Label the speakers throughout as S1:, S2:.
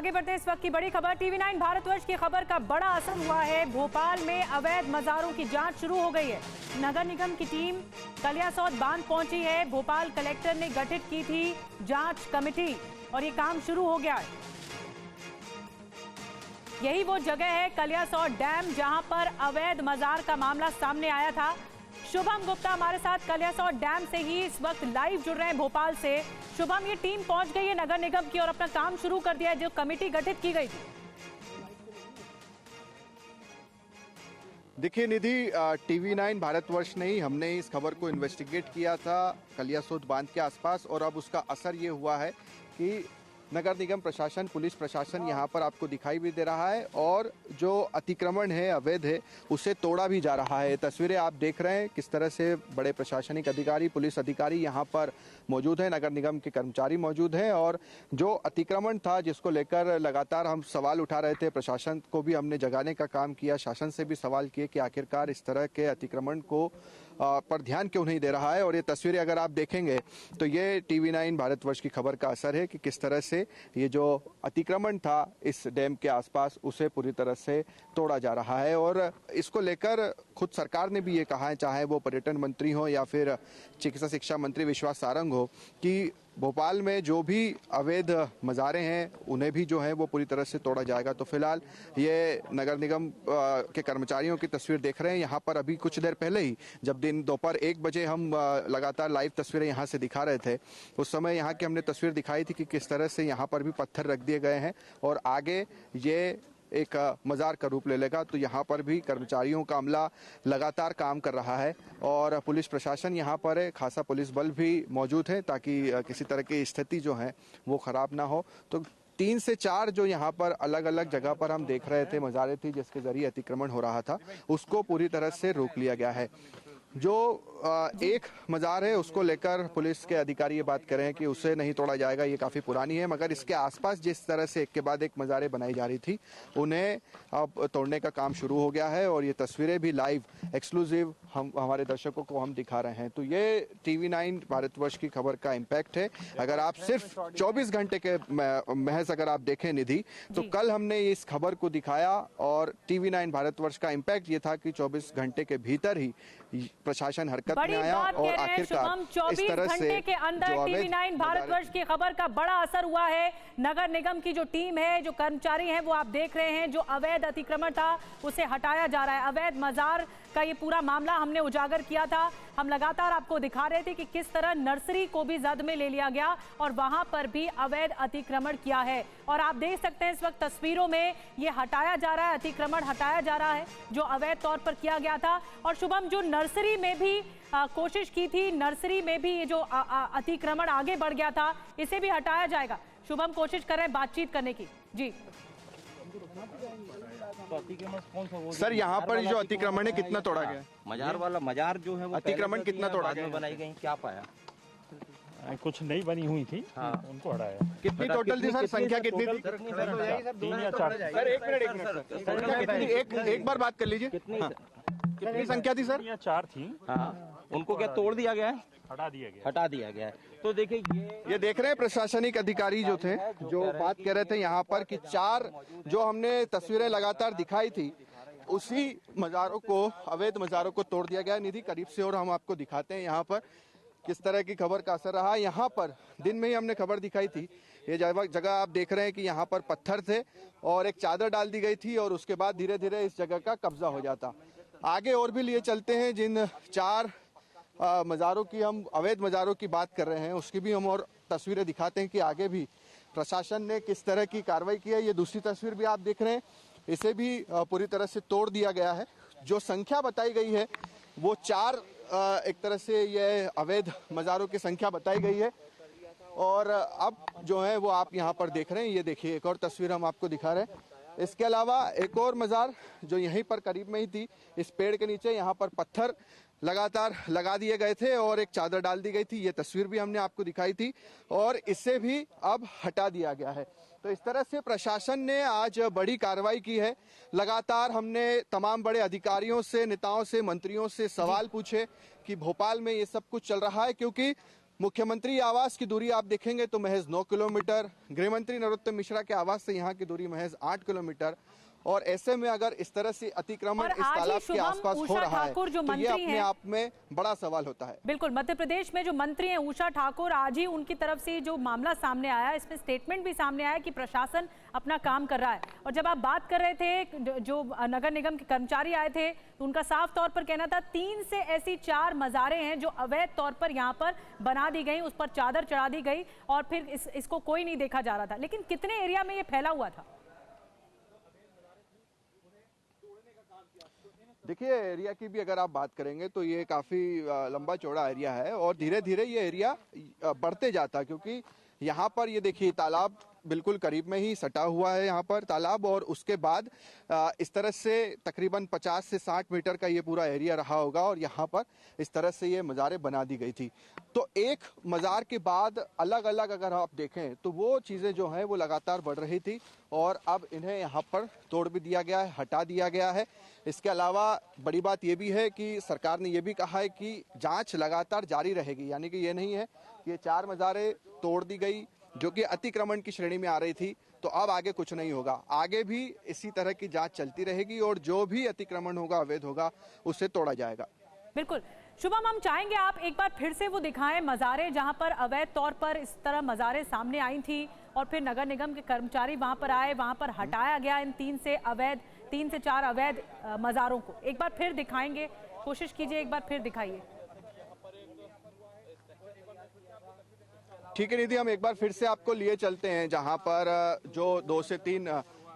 S1: आगे बढ़ते हैं इस वक्त की बड़ी खबर। टीवी9 भारतवर्ष की खबर का बड़ा असर हुआ है। भोपाल में अवैध मज़ारों की जांच शुरू हो गई है। नगर निगम की टीम कलियासौत बांध पहुंची है। भोपाल कलेक्टर ने गठित की थी जांच कमेटी और ये काम शुरू हो गया है। यही वो जगह है कलियासौत डैम जहां पर अवैध मज़ार का मामला सामने आया था। शुभम गुप्ता हमारे साथ कलियासौत डैम से ही इस वक्त लाइव जुड़ रहे हैं भोपाल से। शुभम, ये टीम पहुंच गई है नगर निगम की और अपना काम शुरू कर दिया है जो कमेटी गठित की गई थी।
S2: देखिए निधि, टीवी9 भारतवर्ष ने ही हमने इस खबर को इन्वेस्टिगेट किया था कलियासौत बांध के आसपास और अब उसका असर ये हुआ है कि नगर निगम प्रशासन, पुलिस प्रशासन यहाँ पर आपको दिखाई भी दे रहा है और जो अतिक्रमण है, अवैध है, उसे तोड़ा भी जा रहा है। तस्वीरें आप देख रहे हैं किस तरह से बड़े प्रशासनिक अधिकारी, पुलिस अधिकारी यहाँ पर मौजूद हैं, नगर निगम के कर्मचारी मौजूद हैं और जो अतिक्रमण था जिसको लेकर लगातार हम सवाल उठा रहे थे, प्रशासन को भी हमने जगाने का काम किया, शासन से भी सवाल किए कि आखिरकार इस तरह के अतिक्रमण को पर ध्यान क्यों नहीं दे रहा है। और ये तस्वीरें अगर आप देखेंगे तो ये टीवी9 भारतवर्ष की खबर का असर है कि किस तरह से ये जो अतिक्रमण था इस डैम के आसपास उसे पूरी तरह से तोड़ा जा रहा है। और इसको लेकर खुद सरकार ने भी ये कहा है, चाहे वो पर्यटन मंत्री हो या फिर चिकित्सा शिक्षा मंत्री विश्वास सारंग हो, कि भोपाल में जो भी अवैध मज़ारें हैं उन्हें भी जो है वो पूरी तरह से तोड़ा जाएगा। तो फिलहाल ये नगर निगम के कर्मचारियों की तस्वीर देख रहे हैं। यहाँ पर अभी कुछ देर पहले ही जब दोपहर 1 बजे हम लगातार लाइव तस्वीरें यहाँ से दिखा रहे थे, उस समय यहाँ की हमने तस्वीर दिखाई थी कि किस तरह से यहाँ पर भी पत्थर रख दिए गए हैं और आगे ये एक मज़ार का रूप ले लेगा। तो यहाँ पर भी कर्मचारियों का अमला लगातार काम कर रहा है और पुलिस प्रशासन यहाँ पर है, खासा पुलिस बल भी मौजूद है ताकि किसी तरह की स्थिति जो है वो ख़राब ना हो। तो 3 से 4 जो यहाँ पर अलग अलग जगह पर हम देख रहे थे मज़ारें थी जिसके ज़रिए अतिक्रमण हो रहा था, उसको पूरी तरह से रोक लिया गया है। जो एक मज़ार है उसको लेकर पुलिस के अधिकारी ये बात कर रहे हैं कि उसे नहीं तोड़ा जाएगा, ये काफ़ी पुरानी है, मगर इसके आसपास जिस तरह से एक के बाद एक मज़ारें बनाई जा रही थी उन्हें अब तोड़ने का काम शुरू हो गया है और ये तस्वीरें भी लाइव एक्सक्लूसिव हमारे दर्शकों को हम दिखा रहे हैं। तो ये टीवी9 भारतवर्ष की खबर का इम्पैक्ट है। अगर आप सिर्फ 24 घंटे के महज अगर आप देखें निधि, तो कल हमने इस खबर को दिखाया और टीवी9 भारतवर्ष का इम्पैक्ट ये था कि 24 घंटे के भीतर ही प्रशासन हरकत में आया और आखिरकार इस तरह से
S1: के अंदर टीवी9 भारतवर्ष की खबर का बड़ा असर हुआ है। नगर निगम की जो टीम है, जो कर्मचारी हैं, वो आप देख रहे हैं, जो अवैध अतिक्रमण था उसे हटाया जा रहा है। अवैध मज़ार का ये पूरा मामला हमने उजागर किया था। हम लगातार आपको दिखा रहे थे कि किस तरह नर्सरी को भी जद में ले लिया गया और वहां पर भी अवैध अतिक्रमण किया है। और आप देख सकते हैं इस वक्त तस्वीरों में ये हटाया जा रहा है, अतिक्रमण हटाया जा रहा है जो अवैध तौर पर किया गया था। और शुभम, जो नर्सरी में भी कोशिश की थी, नर्सरी में भी ये जो अतिक्रमण आगे बढ़ गया था, इसे भी हटाया जाएगा। शुभम कोशिश कर रहे हैं बातचीत करने की। जी
S2: सर, यहाँ पर जो अतिक्रमण है कितना तोड़ा गया?
S3: मजार वाला मजार जो है वो
S2: अतिक्रमण कितना तोड़ा गया?
S3: बनाई गई, क्या पाया?
S4: कुछ नई बनी हुई थी, उनको हटाया।
S2: कितनी टोटल थी सर? संख्या कितनी थी?
S4: 3 या 4।
S2: सर एक मिनट, एक बार बात कर लीजिए। कितनी संख्या थी सर?
S4: 3 या 4 थी।
S3: उनको क्या तोड़ दिया गया है?
S4: हटा दिया गया।
S3: हटा दिया गया है। तो देखिए
S2: ये देख रहे हैं प्रशासनिक अधिकारी जो थे, जो बात कर रहे थे यहाँ पर कि 4 जो हमने तस्वीरें लगातार दिखाई थी उसी मज़ारों को, अवैध मज़ारों को तोड़ दिया गया। निधि करीब से और हम आपको दिखाते हैं यहाँ पर किस तरह की खबर का असर रहा। यहाँ पर दिन में ही हमने खबर दिखाई थी, ये जगह आप देख रहे हैं कि यहाँ पर पत्थर थे और एक चादर डाल दी गई थी और उसके बाद धीरे धीरे इस जगह का कब्जा हो जाता। आगे और भी लिए चलते हैं, जिन 4 मज़ारों की हम, अवैध मज़ारों की बात कर रहे हैं, उसकी भी हम और तस्वीरें दिखाते हैं कि आगे भी प्रशासन ने किस तरह की कार्रवाई की है। ये दूसरी तस्वीर भी आप देख रहे हैं, इसे भी पूरी तरह से तोड़ दिया गया है। जो संख्या बताई गई है वो 4 एक तरह से ये अवैध मज़ारों की संख्या बताई गई है। और अब जो है वो आप यहाँ पर देख रहे हैं, ये देखिए एक और तस्वीर हम आपको दिखा रहे हैं। इसके अलावा एक और मज़ार जो यहीं पर करीब में ही थी, इस पेड़ के नीचे, यहाँ पर पत्थर लगातार लगा दिए गए थे और एक चादर डाल दी गई थी। ये तस्वीर भी हमने आपको दिखाई थी और इसे भी अब हटा दिया गया है। तो इस तरह से प्रशासन ने आज बड़ी कार्रवाई की है। लगातार हमने तमाम बड़े अधिकारियों से, नेताओं से, मंत्रियों से सवाल पूछे कि भोपाल में ये सब कुछ चल रहा है, क्योंकि मुख्यमंत्री आवास की दूरी आप देखेंगे तो महज 9 किलोमीटर, गृहमंत्री नरोत्तम मिश्रा के आवास से यहाँ की दूरी महज 8 किलोमीटर। और ऐसे में अगर इस तरह से अतिक्रमण
S1: और
S2: इस
S1: आज ही
S2: तालाब के
S1: शुभम
S2: आसपास हो
S1: उषा
S2: रहा है
S1: ठाकुर जो
S2: तो ये
S1: मंत्री
S2: अपने
S1: हैं,
S2: आप में बड़ा सवाल होता है।
S1: बिल्कुल, मध्य प्रदेश में जो मंत्री हैं उषा ठाकुर, आज ही उनकी तरफ से जो मामला सामने आया, इसमें स्टेटमेंट भी सामने आया कि प्रशासन अपना काम कर रहा है। और जब आप बात कर रहे थे, जो नगर निगम के कर्मचारी आए थे, तो उनका साफ तौर पर कहना था 3 से ऐसी 4 मज़ारें हैं जो अवैध तौर पर यहाँ पर बना दी गई, उस पर चादर चढ़ा दी गई और फिर इसको कोई नहीं देखा जा रहा था। लेकिन कितने एरिया में ये फैला हुआ था?
S2: देखिए, एरिया की भी अगर आप बात करेंगे तो ये काफ़ी लंबा चौड़ा एरिया है और धीरे धीरे ये एरिया बढ़ते जाता है, क्योंकि यहाँ पर ये देखिए तालाब बिल्कुल करीब में ही सटा हुआ है यहाँ पर तालाब, और उसके बाद इस तरह से तकरीबन 50 से 60 मीटर का ये पूरा एरिया रहा होगा और यहाँ पर इस तरह से ये मज़ारें बना दी गई थी। तो एक मज़ार के बाद अलग अलग अगर आप देखें तो वो चीज़ें जो हैं वो लगातार बढ़ रही थी और अब इन्हें यहाँ पर तोड़ भी दिया गया है, हटा दिया गया है। इसके अलावा बड़ी बात ये भी है कि सरकार ने ये भी कहा है कि जाँच लगातार जारी रहेगी, यानी कि ये नहीं है कि ये 4 मज़ारें तोड़ दी गई जो कि अतिक्रमण की श्रेणी में आ रही थी तो अब आगे कुछ नहीं होगा, आगे भी इसी तरह की जांच चलती रहेगी और जो भी अतिक्रमण होगा, अवैध होगा, उसे तोड़ा जाएगा।
S1: बिल्कुल शुभम, हम चाहेंगे आप एक बार फिर से वो दिखाएं मज़ारें जहां पर अवैध तौर पर इस तरह मज़ारें सामने आई थी और फिर नगर निगम के कर्मचारी वहां पर आए, वहां पर हटाया गया इन 3 से 4 अवैध मज़ारों को। एक बार फिर दिखाएंगे, कोशिश कीजिए, एक बार फिर दिखाइए।
S2: ठीक है निधि, हम एक बार फिर से आपको लिए चलते हैं जहां पर जो 2 से 3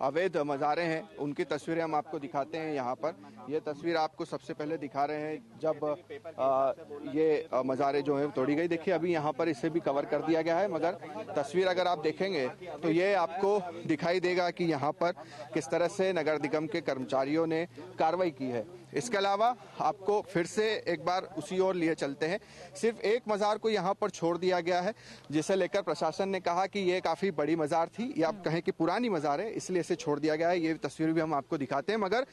S2: अवैध मज़ारें हैं उनकी तस्वीरें हम आपको दिखाते हैं। यहाँ पर ये तस्वीर आपको सबसे पहले दिखा रहे हैं जब ये मज़ारें जो हैं तोड़ी गई। देखिए अभी यहाँ पर इसे भी कवर कर दिया गया है, मगर तस्वीर अगर आप देखेंगे तो ये आपको दिखाई देगा कि यहाँ पर किस तरह से नगर निगम के कर्मचारियों ने कार्रवाई की है। इसके अलावा आपको फिर से एक बार उसी ओर लिए चलते हैं। सिर्फ एक मज़ार को यहाँ पर छोड़ दिया गया है, जिसे लेकर प्रशासन ने कहा कि ये काफ़ी बड़ी मज़ार थी या आप कहें कि पुरानी मज़ार है, इसलिए इसे छोड़ दिया गया है। ये तस्वीर भी हम आपको दिखाते हैं। मगर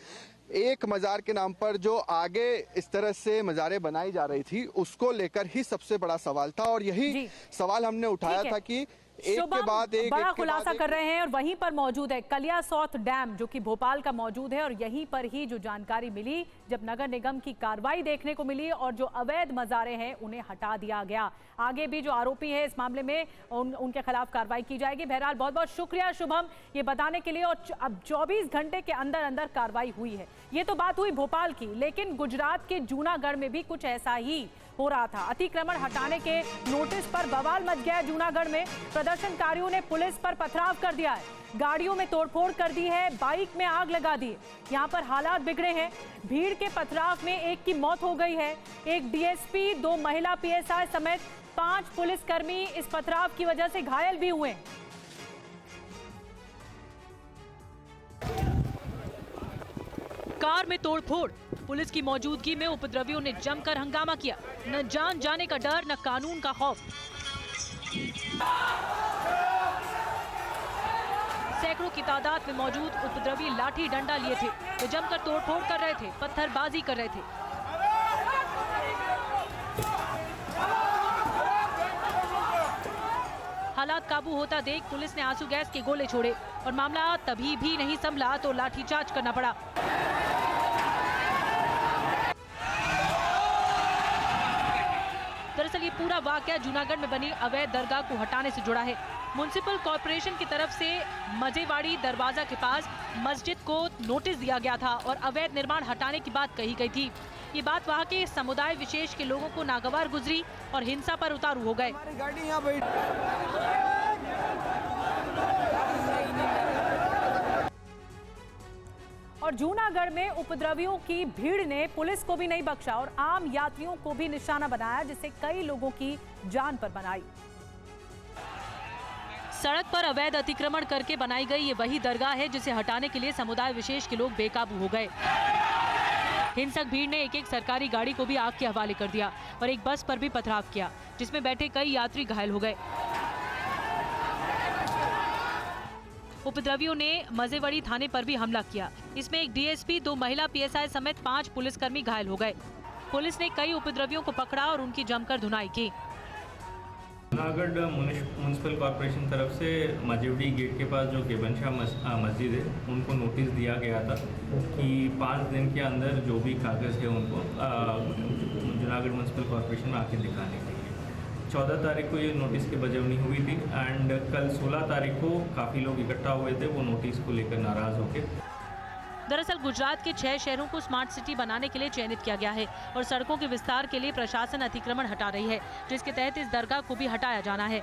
S2: एक मज़ार के नाम पर जो आगे इस तरह से मज़ारें बनाई जा रही थी उसको लेकर ही सबसे बड़ा सवाल था और यही सवाल हमने उठाया था कि एक के बाद एक
S1: बड़ा खुलासा कर रहे हैं। और वहीं पर मौजूद है कलियासोत डैम जो कि भोपाल का मौजूद है और यहीं पर ही जो जानकारी मिली जब नगर निगम की कार्रवाई देखने को मिली और जो अवैध मज़ारें हैं उन्हें हटा दिया गया। आगे भी जो आरोपी है इस मामले में उनके खिलाफ कार्रवाई की जाएगी। बहरहाल बहुत बहुत शुक्रिया शुभम ये बताने के लिए। और अब 24 घंटे के अंदर अंदर कार्रवाई हुई है। ये तो बात हुई भोपाल की, लेकिन गुजरात के जूनागढ़ में भी कुछ ऐसा ही हो रहा था। अतिक्रमण हटाने के नोटिस पर बवाल मच गया है जूनागढ़ में। प्रदर्शनकारियों ने पुलिस पर पथराव कर दिया है, गाड़ियों में तोड़फोड़ कर दी है, बाइक में आग लगा दी है। यहाँ पर हालात बिगड़े हैं। भीड़ के पथराव में एक की मौत हो गई है, एक डीएसपी, 2 महिला पीएसआई समेत 5 पुलिसकर्मी इस पथराव की वजह से घायल भी हुए। कार में तोड़फोड़, पुलिस की मौजूदगी में उपद्रवियों ने जमकर हंगामा किया। न जान जाने का डर, न कानून का खौफ। सैकड़ों की तादाद में मौजूद उपद्रवी लाठी डंडा लिए थे, वे जमकर तोड़फोड़ कर रहे थे, पत्थरबाजी कर रहे थे। हालात काबू होता देख पुलिस ने आंसू गैस के गोले छोड़े और मामला तभी भी नहीं संभला तो लाठीचार्ज करना पड़ा। दरअसल ये पूरा वाकया जूनागढ़ में बनी अवैध दरगाह को हटाने से जुड़ा है। म्युनिसिपल कॉर्पोरेशन की तरफ से मजेवाड़ी दरवाजा के पास मस्जिद को नोटिस दिया गया था और अवैध निर्माण हटाने की बात कही गई थी। ये बात वहाँ के समुदाय विशेष के लोगों को नागवार गुजरी और हिंसा पर उतारू हो गए। और जूनागढ़ में उपद्रवियों की भीड़ ने पुलिस को भी नहीं बख्शा और आम यात्रियों को भी निशाना बनाया, जिससे कई लोगों की जान पर बनाई। सड़क पर अवैध अतिक्रमण करके बनाई गई ये वही दरगाह है जिसे हटाने के लिए समुदाय विशेष के लोग बेकाबू हो गए। हिंसक भीड़ ने एक सरकारी गाड़ी को भी आग के हवाले कर दिया और एक बस पर भी पथराव किया, जिसमें बैठे कई यात्री घायल हो गए। उपद्रवियों ने मजेवड़ी थाने पर भी हमला किया। इसमें एक डीएसपी, 2 महिला पीएसआई समेत 5 पुलिसकर्मी घायल हो गए। पुलिस ने कई उपद्रवियों को पकड़ा और उनकी जमकर धुनाई की।
S5: जूनागढ़ म्यूनिसिपल कॉरपोरेशन तरफ से माजिवड़ी गेट के पास जो गेबनशाह मस्जिद है उनको नोटिस दिया गया था कि 5 दिन के अंदर जो भी कागज़ है उनको जूनागढ़ म्यूनिसिपल कॉरपोरेशन में आके दिखाने के लिए 14 तारीख को ये नोटिस की बजवनी हुई थी एंड कल 16 तारीख को काफ़ी लोग इकट्ठा हुए थे वो नोटिस को लेकर नाराज़ होकर।
S6: दरअसल गुजरात के 6 शहरों को स्मार्ट सिटी बनाने के लिए चयनित किया गया है और सड़कों के विस्तार के लिए प्रशासन अतिक्रमण हटा रही है, जिसके तहत इस दरगाह को भी हटाया जाना है।